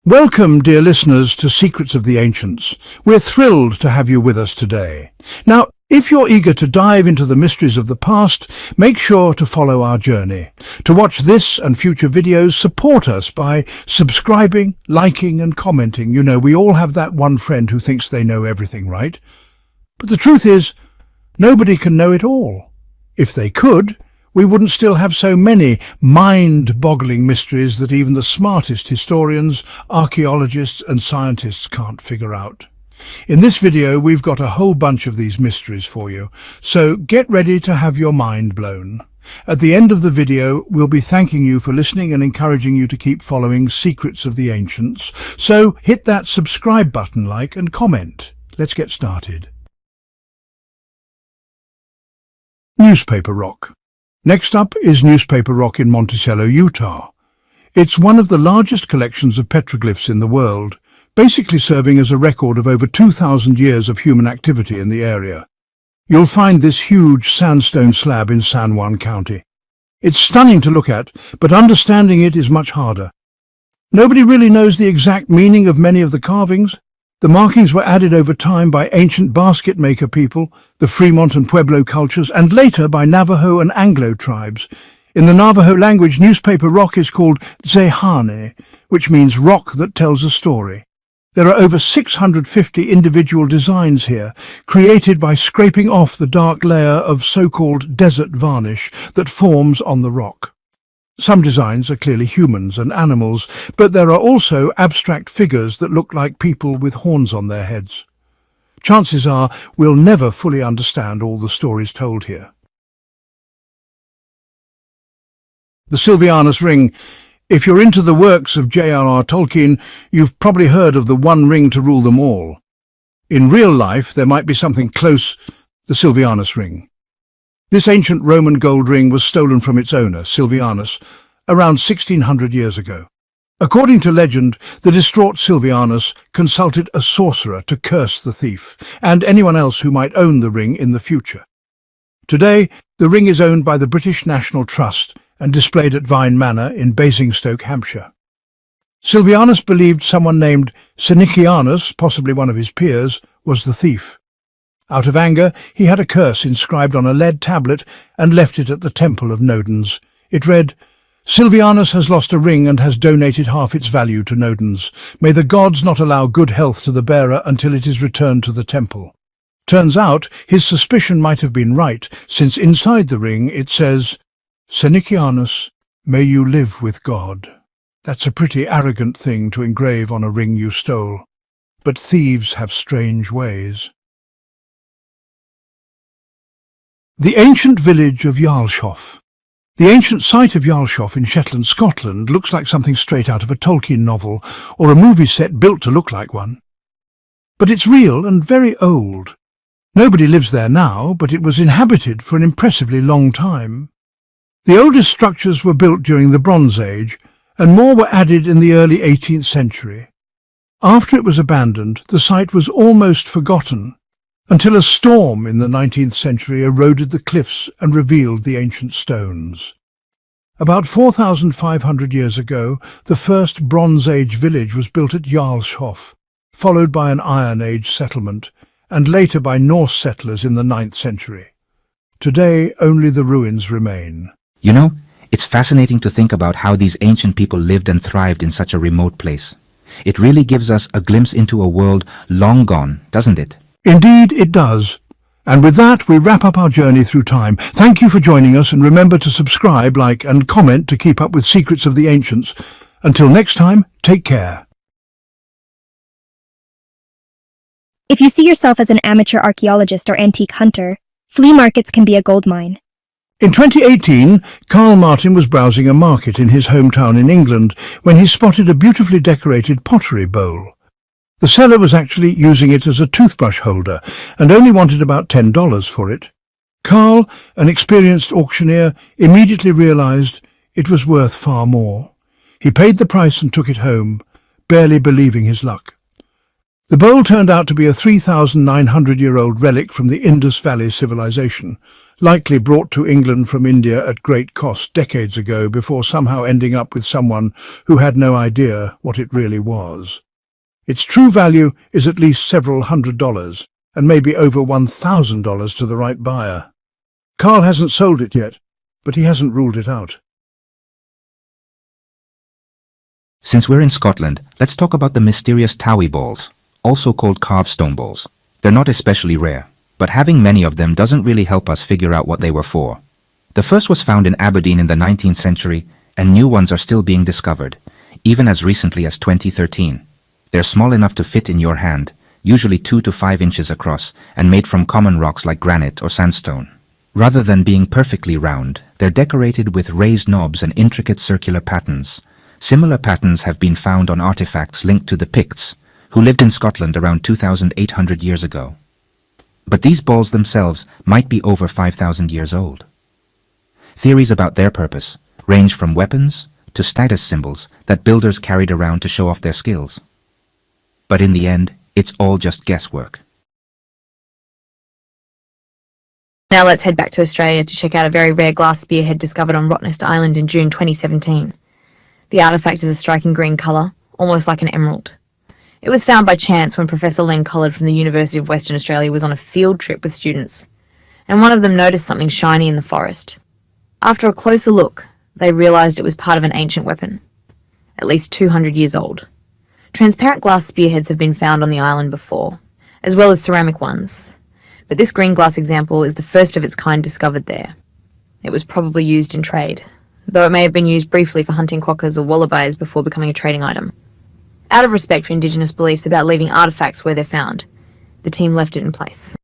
Welcome, dear listeners, to Secrets of the Ancients. We're thrilled to have you with us today. Now, if you're eager to dive into the mysteries of the past, make sure to follow our journey. To watch this and future videos, support us by subscribing, liking and commenting. You know, we all have that one friend who thinks they know everything, right? But the truth is, nobody can know it all. If they could, we wouldn't still have so many mind-boggling mysteries that even the smartest historians, archaeologists and scientists can't figure out. In this video, we've got a whole bunch of these mysteries for you, so get ready to have your mind blown. At the end of the video, we'll be thanking you for listening and encouraging you to keep following Secrets of the Ancients. So hit that subscribe button, like and comment. Let's get started. Newspaper rock. Next up is Newspaper Rock in Monticello, Utah. It's one of the largest collections of petroglyphs in the world, basically serving as a record of over 2,000 years of human activity in the area. You'll find this huge sandstone slab in San Juan County. It's stunning to look at, but understanding it is much harder. Nobody really knows the exact meaning of many of the carvings. The markings were added over time by ancient basket maker people, the Fremont and Pueblo cultures, and later by Navajo and Anglo tribes. In the Navajo language, newspaper rock is called Zehane, which means rock that tells a story. There are over 650 individual designs here, created by scraping off the dark layer of so-called desert varnish that forms on the rock. Some designs are clearly humans and animals, but there are also abstract figures that look like people with horns on their heads. Chances are we'll never fully understand all the stories told here. The Sylveas Ring. If you're into the works of J.R.R. Tolkien, you've probably heard of the one ring to rule them all. In real life, there might be something close, the Sylveas Ring. This ancient Roman gold ring was stolen from its owner, Sylveas, around 1600 years ago. According to legend, the distraught Sylveas consulted a sorcerer to curse the thief and anyone else who might own the ring in the future. Today, the ring is owned by the British National Trust and displayed at Vine Manor in Basingstoke, Hampshire. Sylveas believed someone named Senicianus, possibly one of his peers, was the thief. Out of anger, he had a curse inscribed on a lead tablet and left it at the Temple of Nodens. It read, "Sylveas has lost a ring and has donated half its value to Nodens. May the gods not allow good health to the bearer until it is returned to the temple." Turns out, his suspicion might have been right, since inside the ring it says, "Senicianus, may you live with God." That's a pretty arrogant thing to engrave on a ring you stole. But thieves have strange ways. The ancient village of Yalshoff. The ancient site of Yalshoff in Shetland, Scotland, looks like something straight out of a Tolkien novel or a movie set built to look like one. But it's real and very old. Nobody lives there now, but it was inhabited for an impressively long time. The oldest structures were built during the Bronze Age, and more were added in the early 18th century. After it was abandoned, the site was almost forgotten, until a storm in the 19th century eroded the cliffs and revealed the ancient stones. About 4,500 years ago, the first Bronze Age village was built at Yalshoff, followed by an Iron Age settlement, and later by Norse settlers in the 9th century. Today, only the ruins remain. You know, it's fascinating to think about how these ancient people lived and thrived in such a remote place. It really gives us a glimpse into a world long gone, doesn't it? Indeed, it does. And with that, we wrap up our journey through time. Thank you for joining us, and remember to subscribe, like, and comment to keep up with Secrets of the Ancients. Until next time, take care. If you see yourself as an amateur archaeologist or antique hunter, flea markets can be a goldmine. In 2018, Carl Martin was browsing a market in his hometown in England when he spotted a beautifully decorated pottery bowl. The seller was actually using it as a toothbrush holder and only wanted about $10 for it. Carl, an experienced auctioneer, immediately realized it was worth far more. He paid the price and took it home, barely believing his luck. The bowl turned out to be a 3,900-year-old relic from the Indus Valley civilization, likely brought to England from India at great cost decades ago before somehow ending up with someone who had no idea what it really was. Its true value is at least several $100s, and maybe over $1,000 to the right buyer. Carl hasn't sold it yet, but he hasn't ruled it out. Since we're in Scotland, let's talk about the mysterious Tawi Balls, also called carved stone balls. They're not especially rare, but having many of them doesn't really help us figure out what they were for. The first was found in Aberdeen in the 19th century, and new ones are still being discovered, even as recently as 2013. They're small enough to fit in your hand, usually 2 to 5 inches across, and made from common rocks like granite or sandstone. Rather than being perfectly round, they're decorated with raised knobs and intricate circular patterns. Similar patterns have been found on artifacts linked to the Picts, who lived in Scotland around 2,800 years ago. But these balls themselves might be over 5,000 years old. Theories about their purpose range from weapons to status symbols that builders carried around to show off their skills. But in the end, it's all just guesswork. Now let's head back to Australia to check out a very rare glass spearhead discovered on Rottnest Island in June 2017. The artifact is a striking green colour, almost like an emerald. It was found by chance when Professor Len Collard from the University of Western Australia was on a field trip with students, and one of them noticed something shiny in the forest. After a closer look, they realised it was part of an ancient weapon, at least 200 years old. Transparent glass spearheads have been found on the island before, as well as ceramic ones, but this green glass example is the first of its kind discovered there. It was probably used in trade, though it may have been used briefly for hunting quokkas or wallabies before becoming a trading item. Out of respect for Indigenous beliefs about leaving artefacts where they're found, the team left it in place.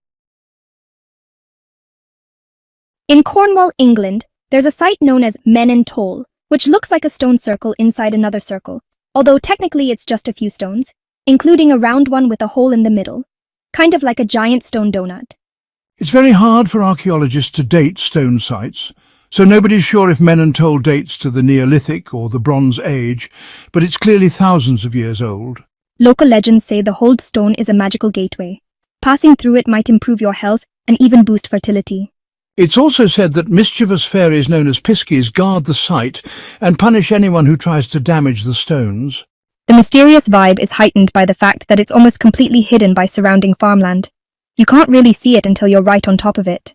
In Cornwall, England, there's a site known as Menin Toll, which looks like a stone circle inside another circle, although technically it's just a few stones, including a round one with a hole in the middle, kind of like a giant stone donut. It's very hard for archaeologists to date stone sites, so nobody's sure if Menin Toll dates to the Neolithic or the Bronze Age, but it's clearly thousands of years old. Local legends say the Hold Stone is a magical gateway. Passing through it might improve your health and even boost fertility. It's also said that mischievous fairies known as piskies guard the site and punish anyone who tries to damage the stones. The mysterious vibe is heightened by the fact that it's almost completely hidden by surrounding farmland. You can't really see it until you're right on top of it.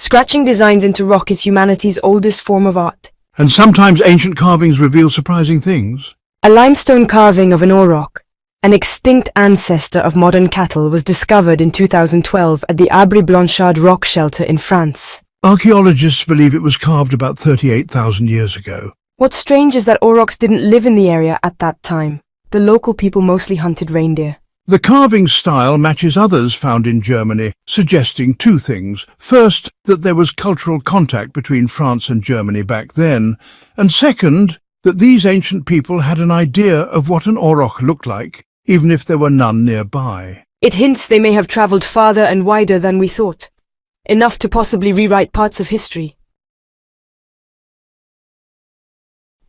Scratching designs into rock is humanity's oldest form of art. And sometimes ancient carvings reveal surprising things. A limestone carving of an Orok, an extinct ancestor of modern cattle, was discovered in 2012 at the Abri Blanchard rock shelter in France. Archaeologists believe it was carved about 38,000 years ago. What's strange is that Oroks didn't live in the area at that time. The local people mostly hunted reindeer. The carving style matches others found in Germany, suggesting two things. First, that there was cultural contact between France and Germany back then, and second, that these ancient people had an idea of what an Orok looked like, even if there were none nearby. It hints they may have travelled farther and wider than we thought, enough to possibly rewrite parts of history.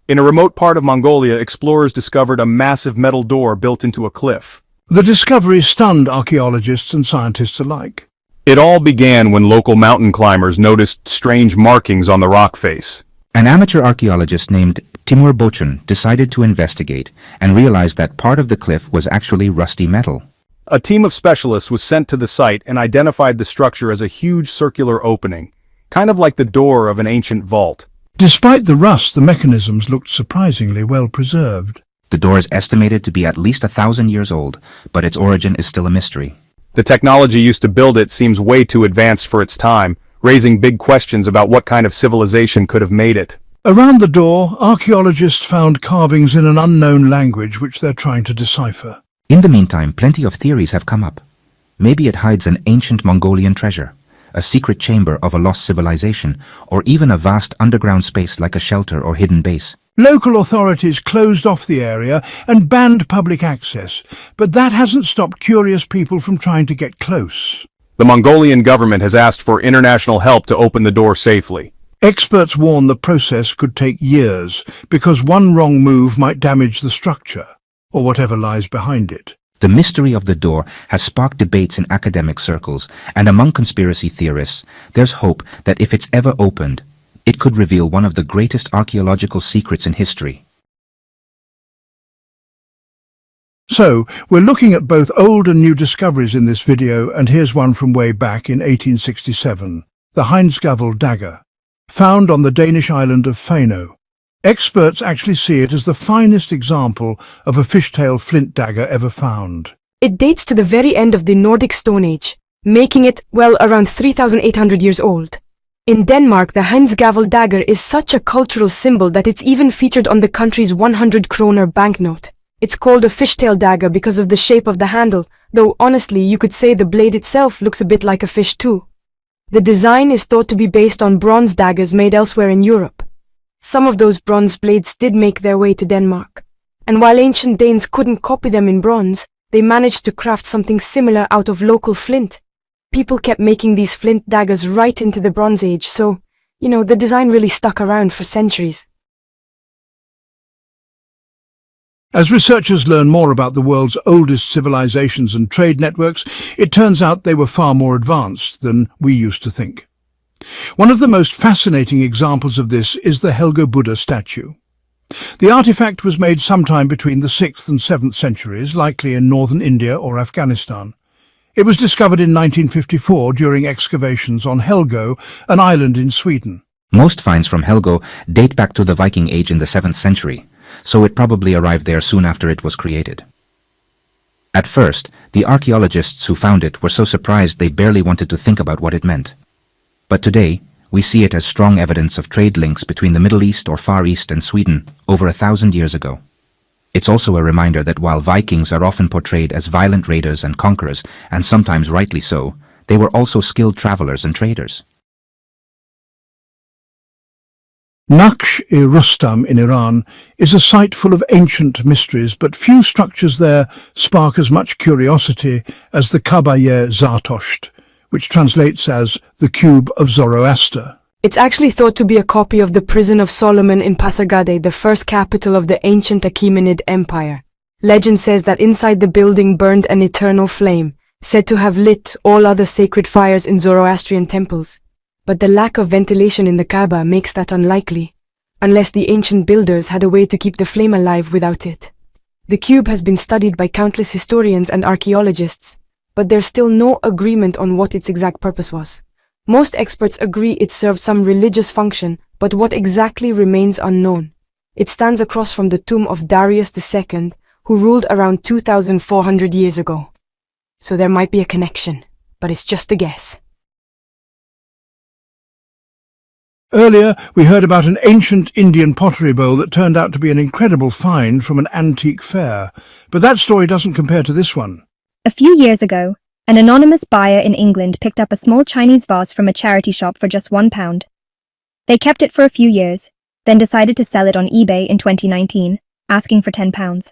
In a remote part of Mongolia, explorers discovered a massive metal door built into a cliff. The discovery stunned archaeologists and scientists alike. It all began when local mountain climbers noticed strange markings on the rock face. An amateur archaeologist named Timur Bochun decided to investigate and realized that part of the cliff was actually rusty metal. A team of specialists was sent to the site and identified the structure as a huge circular opening, kind of like the door of an ancient vault. Despite the rust, the mechanisms looked surprisingly well preserved. The door is estimated to be at least 1,000 years old, but its origin is still a mystery. The technology used to build it seems way too advanced for its time, raising big questions about what kind of civilization could have made it. Around the door, archaeologists found carvings in an unknown language which they're trying to decipher. In the meantime, plenty of theories have come up. Maybe it hides an ancient Mongolian treasure, a secret chamber of a lost civilization, or even a vast underground space like a shelter or hidden base. Local authorities closed off the area and banned public access, but that hasn't stopped curious people from trying to get close. The Mongolian government has asked for international help to open the door safely. Experts warn the process could take years because one wrong move might damage the structure, or whatever lies behind it. The mystery of the door has sparked debates in academic circles, and among conspiracy theorists, there's hope that if it's ever opened, it could reveal one of the greatest archaeological secrets in history. So, we're looking at both old and new discoveries in this video, and here's one from way back in 1867, the Hindsgavl Dagger, found on the Danish island of Fano. Experts actually see it as the finest example of a fishtail flint dagger ever found. It dates to the very end of the Nordic Stone Age, making it, well, around 3,800 years old. In Denmark, the Hindsgavl Dagger is such a cultural symbol that it's even featured on the country's 100 kroner banknote. It's called a fishtail dagger because of the shape of the handle, though honestly you could say the blade itself looks a bit like a fish too. The design is thought to be based on bronze daggers made elsewhere in Europe. Some of those bronze blades did make their way to Denmark, and while ancient Danes couldn't copy them in bronze, they managed to craft something similar out of local flint. People kept making these flint daggers right into the Bronze Age, so, the design really stuck around for centuries. As researchers learn more about the world's oldest civilizations and trade networks, it turns out they were far more advanced than we used to think. One of the most fascinating examples of this is the Helgö Buddha statue. The artifact was made sometime between the 6th and 7th centuries, likely in northern India or Afghanistan. It was discovered in 1954 during excavations on Helgö, an island in Sweden. Most finds from Helgö date back to the Viking Age in the 7th century, so it probably arrived there soon after it was created. At first, the archaeologists who found it were so surprised they barely wanted to think about what it meant. But today, we see it as strong evidence of trade links between the Middle East or Far East and Sweden over 1,000 years ago. It's also a reminder that while Vikings are often portrayed as violent raiders and conquerors, and sometimes rightly so, they were also skilled travelers and traders. Naqsh-e-Rustam in Iran is a site full of ancient mysteries, but few structures there spark as much curiosity as the Kabay-ye Zartosht, which translates as the Cube of Zoroaster. It's actually thought to be a copy of the Prison of Solomon in Pasargadae, the first capital of the ancient Achaemenid Empire. Legend says that inside the building burned an eternal flame, said to have lit all other sacred fires in Zoroastrian temples. But the lack of ventilation in the Kaaba makes that unlikely, unless the ancient builders had a way to keep the flame alive without it. The cube has been studied by countless historians and archaeologists, but there's still no agreement on what its exact purpose was. Most experts agree it served some religious function, but what exactly remains unknown. It stands across from the tomb of Darius II, who ruled around 2,400 years ago. So there might be a connection, but it's just a guess. Earlier, we heard about an ancient Indian pottery bowl that turned out to be an incredible find from an antique fair, but that story doesn't compare to this one. A few years ago, an anonymous buyer in England picked up a small Chinese vase from a charity shop for just £1. They kept it for a few years, then decided to sell it on eBay in 2019, asking for £10.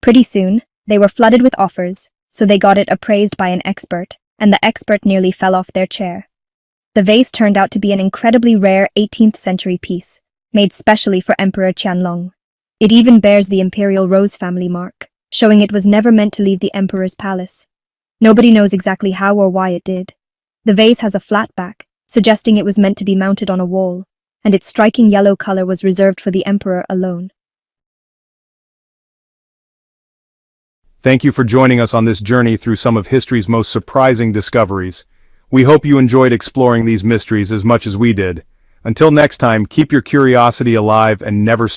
Pretty soon, they were flooded with offers, so they got it appraised by an expert, and the expert nearly fell off their chair. The vase turned out to be an incredibly rare 18th century piece, made specially for Emperor Qianlong. It even bears the imperial rose family mark, showing it was never meant to leave the emperor's palace. Nobody knows exactly how or why it did. The vase has a flat back, suggesting it was meant to be mounted on a wall, and its striking yellow color was reserved for the emperor alone. Thank you for joining us on this journey through some of history's most surprising discoveries. We hope you enjoyed exploring these mysteries as much as we did. Until next time, keep your curiosity alive and never stop.